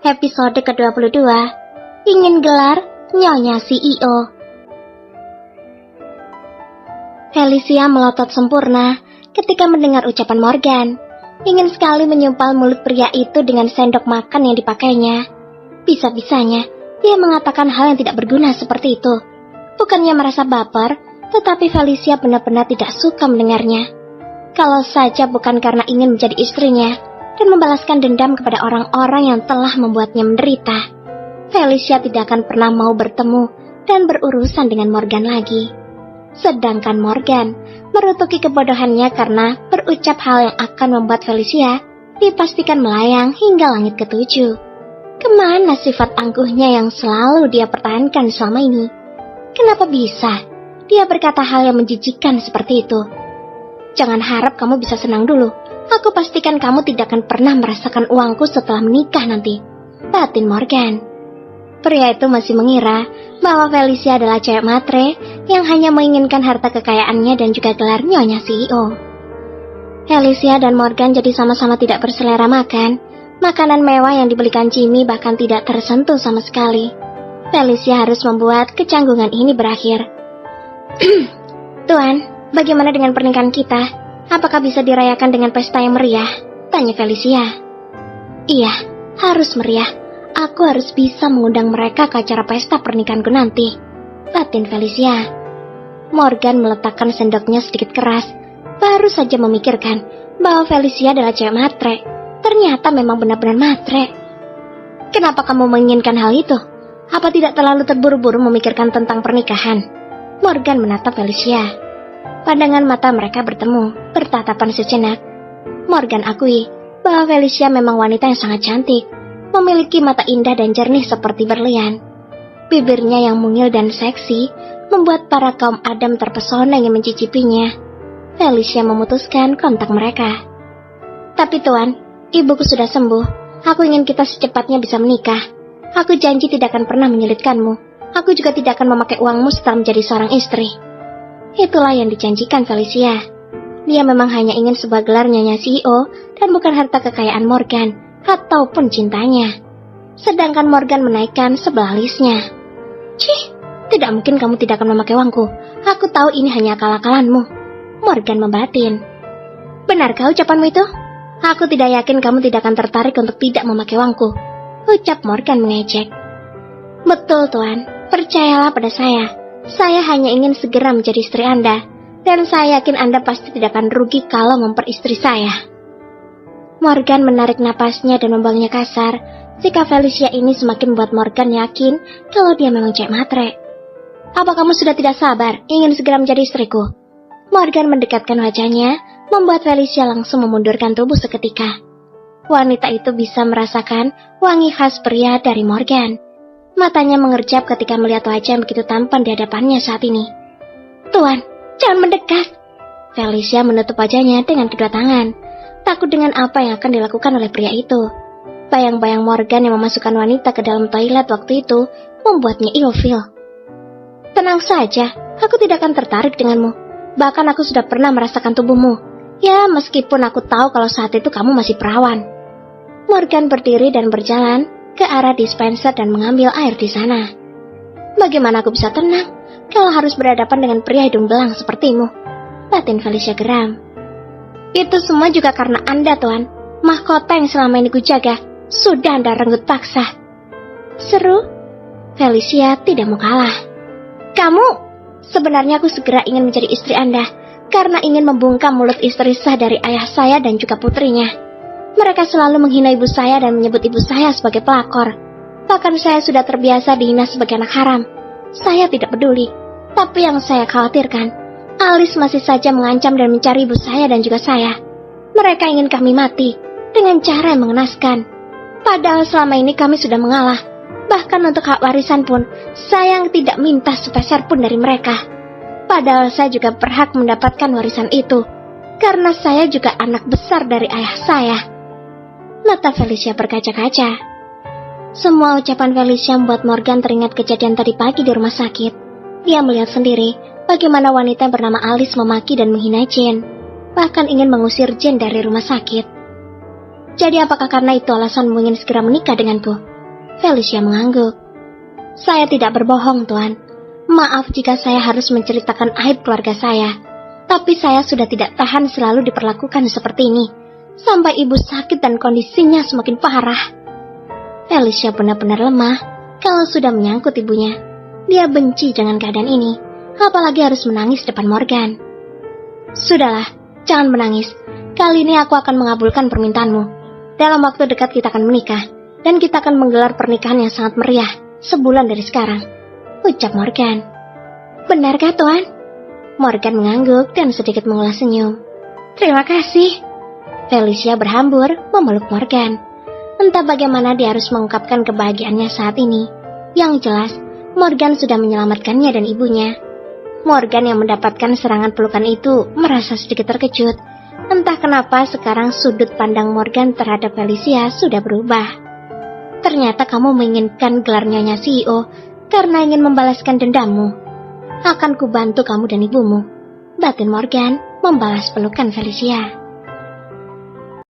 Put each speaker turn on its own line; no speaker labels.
episode ke-22, ingin gelar Nyonya CEO. Felicia melotot sempurna ketika mendengar ucapan Morgan. Ingin sekali menyumpal mulut pria itu dengan sendok makan yang dipakainya. Bisa-bisanya, dia mengatakan hal yang tidak berguna seperti itu. Bukannya merasa baper, tetapi Felicia benar-benar tidak suka mendengarnya. Kalau saja bukan karena ingin menjadi istrinya dan membalaskan dendam kepada orang-orang yang telah membuatnya menderita, Felicia tidak akan pernah mau bertemu dan berurusan dengan Morgan lagi. Sedangkan Morgan merutuki kebodohannya karena berucap hal yang akan membuat Felicia dipastikan melayang hingga langit ketujuh. Kemana sifat angkuhnya yang selalu dia pertahankan selama ini? Kenapa bisa dia berkata hal yang menjijikkan seperti itu? Jangan harap kamu bisa senang dulu. Aku pastikan kamu tidak akan pernah merasakan uangku setelah menikah nanti, batin Morgan. Pria itu masih mengira bahwa Felicia adalah cewek matre yang hanya menginginkan harta kekayaannya dan juga gelar Nyonya CEO. Felicia dan Morgan jadi sama-sama tidak berselera makan. Makanan mewah yang dibelikan Jimmy bahkan tidak tersentuh sama sekali. Felicia harus membuat kecanggungan ini berakhir. Tuan, bagaimana dengan pernikahan kita? Apakah bisa dirayakan dengan pesta yang meriah? Tanya Felicia. Iya, harus meriah. Aku harus bisa mengundang mereka ke acara pesta pernikahanku nanti, batin Felicia. Morgan meletakkan sendoknya sedikit keras, baru saja memikirkan bahwa Felicia adalah cewek matre. Ternyata memang benar-benar matre. Kenapa kamu menginginkan hal itu? Apa tidak terlalu terburu-buru memikirkan tentang pernikahan? Morgan menatap Felicia. Pandangan mata mereka bertemu, bertatapan sejenak. Morgan akui bahwa Felicia memang wanita yang sangat cantik, memiliki mata indah dan jernih seperti berlian. Bibirnya yang mungil dan seksi membuat para kaum Adam terpesona ingin mencicipinya. Felicia memutuskan kontak mereka. Tapi tuan, ibuku sudah sembuh. Aku ingin kita secepatnya bisa menikah. Aku janji tidak akan pernah menyulitkanmu. Aku juga tidak akan memakai uangmu setelah menjadi seorang istri. Itulah yang dijanjikan Felicia. Dia memang hanya ingin sebuah gelar Nyonya CEO dan bukan harta kekayaan Morgan ataupun cintanya. Sedangkan Morgan menaikkan sebelah alisnya. Cih, tidak mungkin kamu tidak akan memakai uangku. Aku tahu ini hanya akal-akalanmu, Morgan membatin. Benarkah ucapanmu itu? Aku tidak yakin kamu tidak akan tertarik untuk tidak memakai uangku, ucap Morgan mengejek. Betul tuan, percayalah pada saya. Saya hanya ingin segera menjadi istri Anda, dan saya yakin Anda pasti tidak akan rugi kalau memperistri saya. Morgan menarik napasnya dan membuangnya kasar. Sikap Felicia ini semakin membuat Morgan yakin kalau dia memang cewek matre. Apa kamu sudah tidak sabar ingin segera menjadi istriku? Morgan mendekatkan wajahnya, membuat Felicia langsung memundurkan tubuh seketika. Wanita itu bisa merasakan wangi khas pria dari Morgan. Matanya mengerjap ketika melihat wajah yang begitu tampan di hadapannya saat ini. Tuan, jangan mendekat. Felicia menutup wajahnya dengan kedua tangan, takut dengan apa yang akan dilakukan oleh pria itu. Bayang-bayang Morgan yang memasukkan wanita ke dalam toilet waktu itu membuatnya ilfil. Tenang saja, aku tidak akan tertarik denganmu. Bahkan aku sudah pernah merasakan tubuhmu. Ya, meskipun aku tahu kalau saat itu kamu masih perawan. Morgan berdiri dan berjalan ke arah dispenser dan mengambil air di sana. Bagaimana aku bisa tenang kalau harus berhadapan dengan pria hidung belang sepertimu? Batin Felicia geram. Itu semua juga karena Anda, tuan. Mahkota yang selama ini kujaga sudah Anda renggut paksa. Seru? Felicia tidak mau kalah. Kamu? Sebenarnya aku segera ingin menjadi istri Anda karena ingin membungkam mulut istri sah dari ayah saya dan juga putrinya. Mereka selalu menghina ibu saya dan menyebut ibu saya sebagai pelakor. Bahkan saya sudah terbiasa dihina sebagai anak haram. Saya tidak peduli. Tapi yang saya khawatirkan, Alice masih saja mengancam dan mencari ibu saya dan juga saya. Mereka ingin kami mati dengan cara yang mengenaskan. Padahal selama ini kami sudah mengalah. Bahkan untuk hak warisan pun, saya tidak minta sepeser pun dari mereka. Padahal saya juga berhak mendapatkan warisan itu, karena saya juga anak besar dari ayah saya. Mata Felicia berkaca-kaca. Semua ucapan Felicia membuat Morgan teringat kejadian tadi pagi di rumah sakit. Dia melihat sendiri bagaimana wanita bernama Alice memaki dan menghina Jane, bahkan ingin mengusir Jane dari rumah sakit. Jadi apakah karena itu alasanmu ingin segera menikah denganku? Felicia mengangguk. Saya tidak berbohong, Tuan. Maaf jika saya harus menceritakan aib keluarga saya. Tapi saya sudah tidak tahan selalu diperlakukan seperti ini. Sampai ibu sakit dan kondisinya semakin parah. Felicia benar-benar lemah kalau sudah menyangkut ibunya. Dia benci dengan keadaan ini. Apalagi harus menangis depan Morgan. Sudahlah, jangan menangis. Kali ini aku akan mengabulkan permintaanmu. Dalam waktu dekat kita akan menikah. Dan kita akan menggelar pernikahan yang sangat meriah. Sebulan dari sekarang, ucap Morgan. Benarkah, Tuan? Morgan mengangguk dan sedikit mengulas senyum. Terima kasih. Felicia berhambur memeluk Morgan. Entah bagaimana dia harus mengungkapkan kebahagiaannya saat ini. Yang jelas, Morgan sudah menyelamatkannya dan ibunya. Morgan yang mendapatkan serangan pelukan itu merasa sedikit terkejut. Entah kenapa sekarang sudut pandang Morgan terhadap Felicia sudah berubah. Ternyata kamu menginginkan gelar Nyonya CEO karena ingin membalaskan dendammu. Akan kubantu kamu dan ibumu, batin Morgan membalas pelukan Felicia.